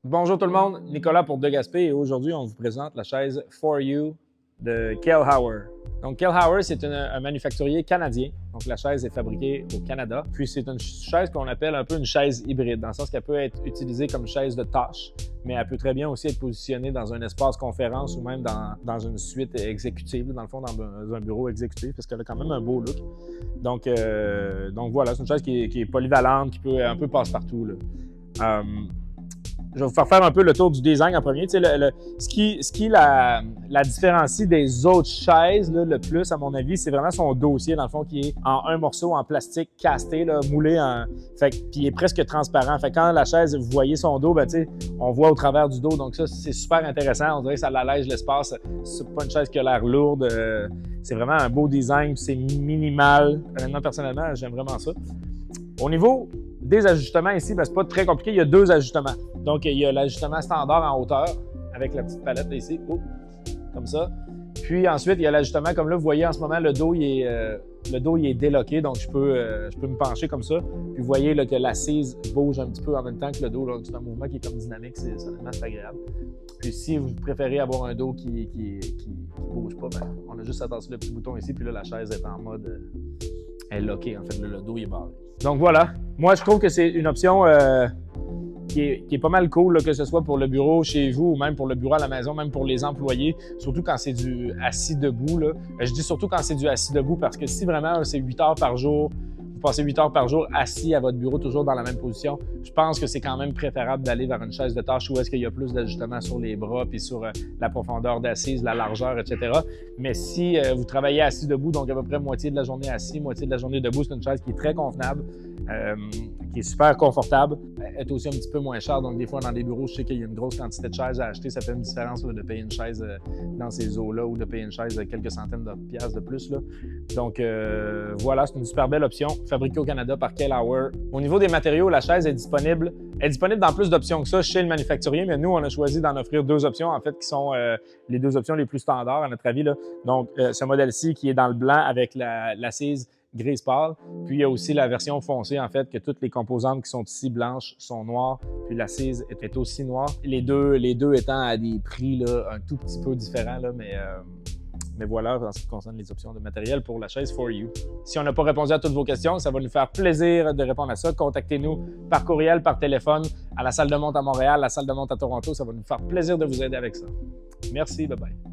Bonjour tout le monde, Nicolas pour De Gaspé et aujourd'hui on vous présente la chaise For You de Keilhauer. Donc Keilhauer c'est un manufacturier canadien, donc la chaise est fabriquée au Canada. Puis c'est une chaise qu'on appelle un peu une chaise hybride, dans le sens qu'elle peut être utilisée comme chaise de tâche, mais elle peut très bien aussi être positionnée dans un espace conférence ou même dans une suite exécutive, dans le fond dans un bureau exécutif, parce qu'elle a quand même un beau look. Donc voilà, c'est une chaise qui est polyvalente, qui peut un peu passe-partout là. Je vais vous faire un peu le tour du design en premier. Tu sais, ce qui la différencie des autres chaises là, le plus, à mon avis, c'est vraiment son dossier, dans le fond, qui est en un morceau en plastique casté, là, moulé en. Puis il est presque transparent. Fait que quand la chaise, vous voyez son dos, ben, tu sais, on voit au travers du dos. Donc ça, c'est super intéressant. On dirait que ça allège l'espace. C'est pas une chaise qui a l'air lourde. C'est vraiment un beau design. C'est minimal. Moi, personnellement, j'aime vraiment ça. Au niveau des ajustements ici, ben, c'est pas très compliqué. Il y a deux ajustements. Donc, il y a l'ajustement standard en hauteur avec la petite palette ici, comme ça. Puis ensuite, il y a l'ajustement, comme là, vous voyez en ce moment, le dos il est déloqué, donc je peux me pencher comme ça. Puis vous voyez là, que l'assise bouge un petit peu en même temps que le dos. C'est un mouvement qui est comme dynamique, c'est agréable. Puis si vous préférez avoir un dos qui bouge pas, ben, on a juste à tasser le petit bouton ici, puis là, la chaise est en mode... elle est lockée, en fait, le dos il est barré. Donc voilà, moi je trouve que c'est une option qui est pas mal cool, là, que ce soit pour le bureau chez vous ou même pour le bureau à la maison, même pour les employés, surtout quand c'est du assis-debout. Je dis surtout quand c'est du assis-debout parce que si vraiment c'est 8 heures par jour, vous passez 8 heures par jour assis à votre bureau, toujours dans la même position, je pense que c'est quand même préférable d'aller vers une chaise de tâche où est-ce qu'il y a plus d'ajustements sur les bras puis sur la profondeur d'assise, la largeur, etc. Mais si vous travaillez assis debout, donc à peu près moitié de la journée assis, moitié de la journée debout, c'est une chaise qui est très convenable, qui est super confortable. Elle est aussi un petit peu moins chère, donc des fois dans des bureaux, je sais qu'il y a une grosse quantité de chaises à acheter. Ça fait une différence là, de payer une chaise dans ces eaux-là ou de payer une chaise quelques centaines de piastres de plus. Là. Donc voilà, c'est une super belle option, fabriquée au Canada par Keilhauer. Au niveau des matériaux, la chaise est disponible dans plus d'options que ça chez le manufacturier, mais nous, on a choisi d'en offrir deux options, en fait, qui sont les deux options les plus standards, à notre avis. Là. Donc, ce modèle-ci qui est dans le blanc avec l'assise grise pâle. Puis, il y a aussi la version foncée, en fait, que toutes les composantes qui sont ici blanches sont noires, puis l'assise est aussi noire. Les deux étant à des prix là, un tout petit peu différents, là, mais voilà, en ce qui concerne les options de matériel pour la chaise For You. Si on n'a pas répondu à toutes vos questions, ça va nous faire plaisir de répondre à ça. Contactez-nous par courriel, par téléphone, à la salle de monte à Montréal, la salle de monte à Toronto. Ça va nous faire plaisir de vous aider avec ça. Merci, bye bye.